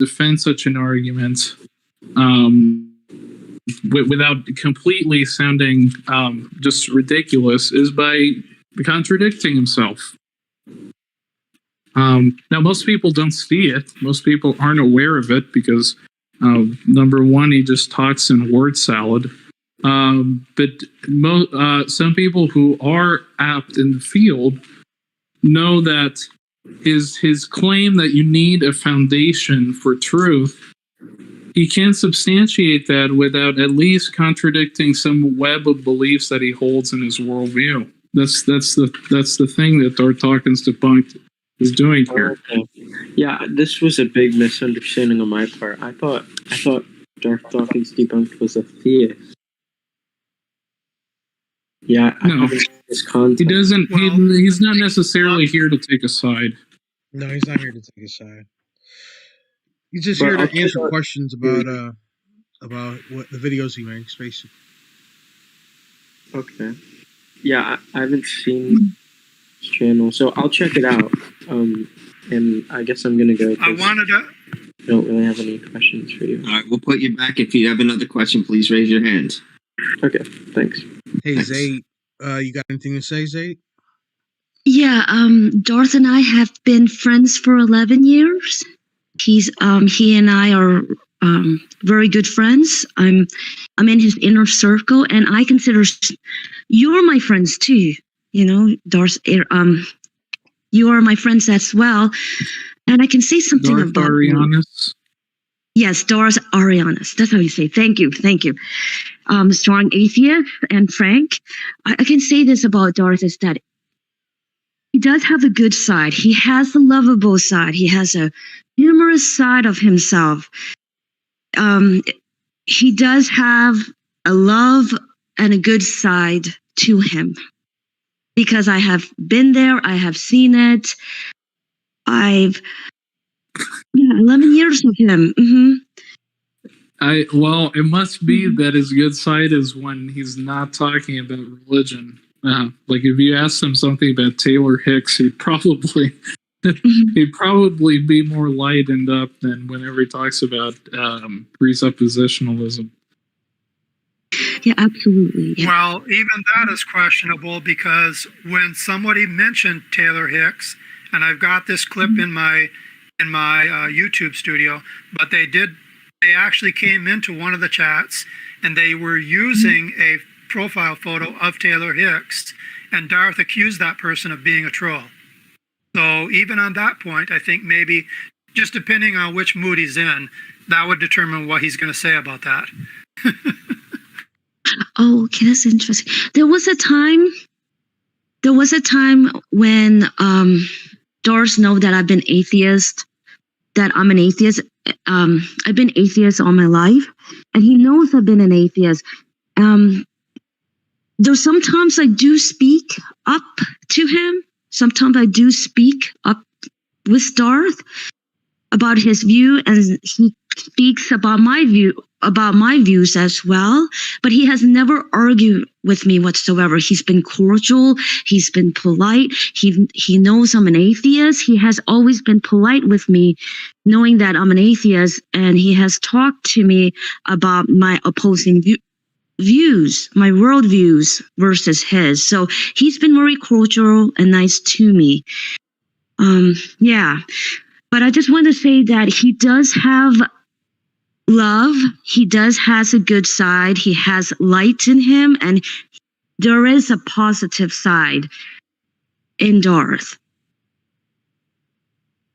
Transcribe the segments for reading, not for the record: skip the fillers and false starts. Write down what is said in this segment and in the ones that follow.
defend such an argument without completely sounding just ridiculous is by contradicting himself. Now, most people don't see it. Most people aren't aware of it because, number one, he just talks in word salad. But some people who are apt in the field know that his claim that you need a foundation for truth, he can't substantiate that without at least contradicting some web of beliefs that he holds in his worldview. That's the thing that Darth Dawkins debunked is doing here. Okay. Yeah, this was a big misunderstanding on my part. I thought Darth Dawkins debunked was a theist. Yeah, no, he doesn't. He's not necessarily here to take a side. No, he's not here to take a side. He's just here to answer questions about what the videos he makes, basically. Okay. Yeah, I haven't seen his channel, so I'll check it out. And I guess I'm gonna go. I don't really have any questions for you. All right, we'll put you back. If you have another question, please raise your hand. Okay, thanks. Hey, Zay, you got anything to say, Zay? Yeah, Darth and I have been friends for 11 years. He and I are very good friends. I'm in his inner circle, and I consider you're my friends too. You know, Darth. You are my friends as well, and I can say something Darth about Arianus. Yes, Darth Arianus. That's how you say. Thank you. Strong atheist and Frank. I can say this about Darth is that he does have a good side. He has a lovable side. He has a humorous side of himself. He does have a love and a good side to him. Because I have been there, I have seen it. 11 years with him. Well, it must be that his good side is when he's not talking about religion. Like if you asked him something about Taylor Hicks, he'd probably be more lightened up than whenever he talks about presuppositionalism. Yeah, absolutely. Yeah. Well, even that is questionable because when somebody mentioned Taylor Hicks, and I've got this clip in my YouTube studio, but they actually came into one of the chats and they were using a profile photo of Taylor Hicks, and Darth accused that person of being a troll. So even on that point, I think maybe just depending on which mood he's in, that would determine what he's going to say about that. Oh, okay, that's interesting. There was a time when Darth knows that I've been atheist, that I'm an atheist. I've been atheist all my life, and he knows I've been an atheist. Though sometimes I do speak up to him. Sometimes I do speak up with Darth about his view, and he speaks about my views as well, but he has never argued with me whatsoever. He's been cordial, he's been polite, he knows I'm an atheist. He has always been polite with me, knowing that I'm an atheist, and he has talked to me about my opposing views, my worldviews versus his. So he's been very cordial and nice to me. Yeah, but I just want to say that he does have love. He has a good side. He has light in him, and there is a positive side in Darth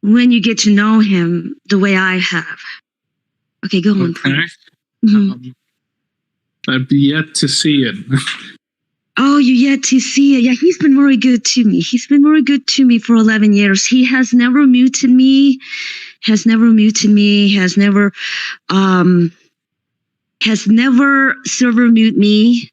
when you get to know him the way I have. Okay, go on. Okay. I've yet to see it. Oh, you yet to see it. Yeah, he's been very good to me. He's been very good to me for 11 years. He has never muted me, has never server mute me.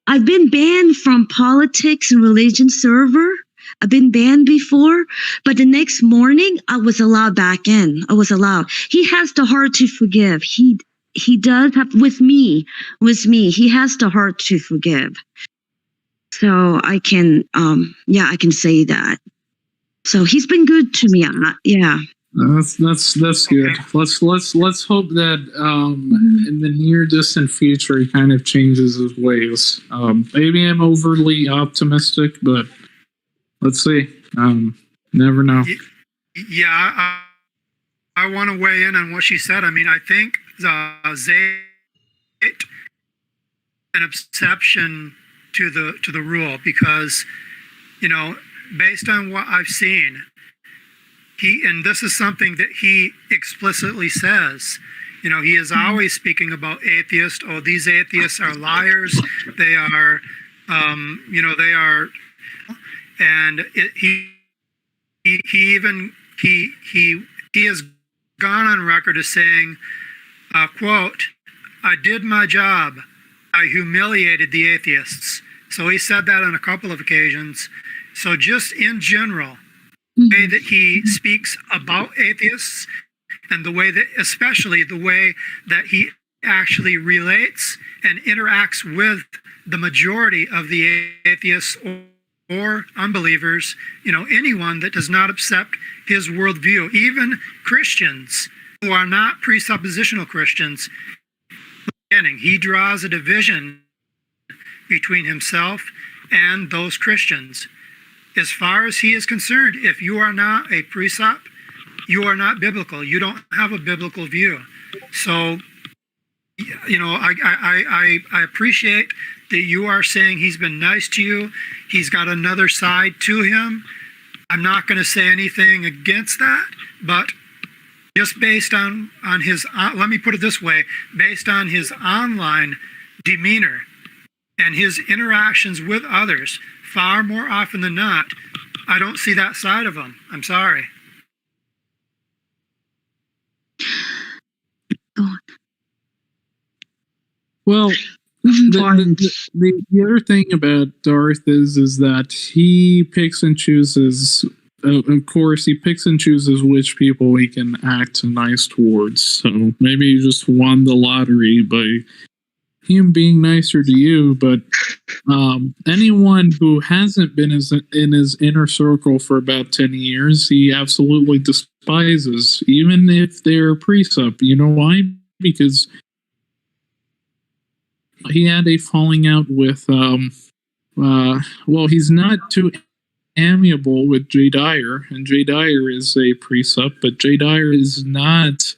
I've been banned from politics and religion server. I've been banned before, but the next morning I was allowed back in. I was allowed. He has the heart to forgive. He does have with me. He has the heart to forgive. So I can say that. So he's been good to me. Yeah. That's good. Let's hope that in the near distant future he kind of changes his ways. Maybe I'm overly optimistic, but let's see. Never know. Yeah, I want to weigh in on what she said. I mean, I think Zayt an exception to the rule because, based on what I've seen, and this is something that he explicitly says, he is always speaking about atheists. Oh, these atheists are liars. They are, they are, and he has gone on record as saying, quote, "I did my job. I humiliated the atheists." So he said that on a couple of occasions. So just in general, the way that he speaks about atheists and especially the way that he actually relates and interacts with the majority of the atheists or unbelievers, anyone that does not accept his worldview, even Christians who are not presuppositional Christians, he draws a division between himself and those Christians. As far as he is concerned, if you are not a precept, you are not biblical. You don't have a biblical view. So, I appreciate that you are saying he's been nice to you. He's got another side to him. I'm not going to say anything against that, but just based on his, let me put it this way, based on his online demeanor and his interactions with others, far more often than not, I don't see that side of him. I'm sorry. Well, the other thing about Darth is that he picks and chooses. Of course, he picks and chooses which people he can act nice towards. So maybe he just won the lottery by him being nicer to you. But anyone who hasn't been in his inner circle for about 10 years, he absolutely despises, even if they're precept. You know why? Because he had a falling out with, he's not too amiable with Jay Dyer, and Jay Dyer is a precept, but Jay Dyer is not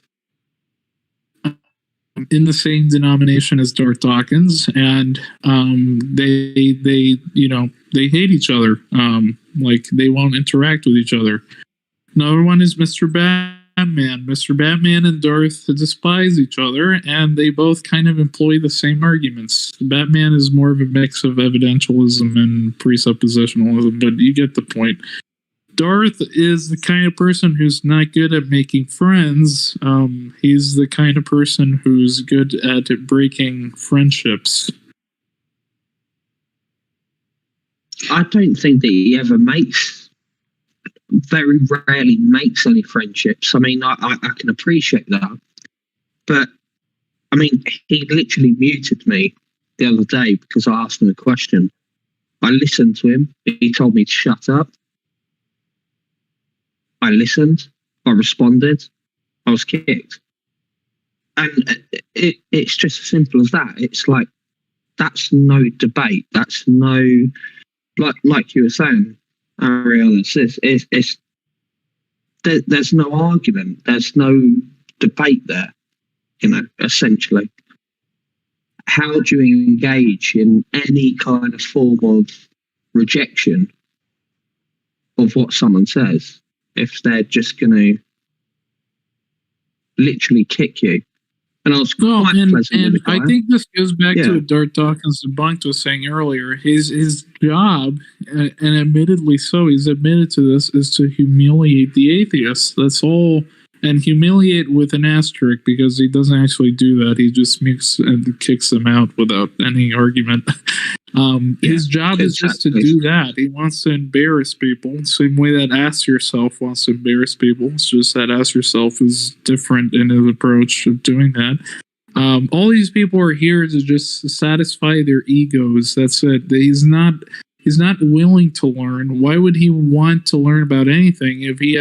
in the same denomination as Darth Dawkins, and they hate each other. Like they won't interact with each other. Another one is Mr. Batman. Mr. Batman and Darth despise each other, and they both kind of employ the same arguments. Batman is more of a mix of evidentialism and presuppositionalism, but you get the point. Darth is the kind of person who's not good at making friends. He's the kind of person who's good at breaking friendships. I don't think that he ever very rarely makes any friendships. I mean, I can appreciate that. But, I mean, he literally muted me the other day because I asked him a question. I listened to him. He told me to shut up. I listened. I responded. I was kicked. And it's just as simple as that. It's like, that's no debate. That's no, like you were saying, Ariel, there's no argument. There's no debate there, essentially. How do you engage in any kind of form of rejection of what someone says if they're just going to literally kick you? And I was quite pleasant with the guy. I think this goes back to what Darth Dawkins debunked was saying earlier. His job, and admittedly so, he's admitted to this, is to humiliate the atheists. That's all. And humiliate with an asterisk, because he doesn't actually do that. He just mutes and kicks them out without any argument. His job is just to do that. He wants to embarrass people. Same way that Ask Yourself wants to embarrass people. It's just that Ask Yourself is different in his approach of doing that. All these people are here to just satisfy their egos. That's it. He's not willing to learn. Why would he want to learn about anything if he has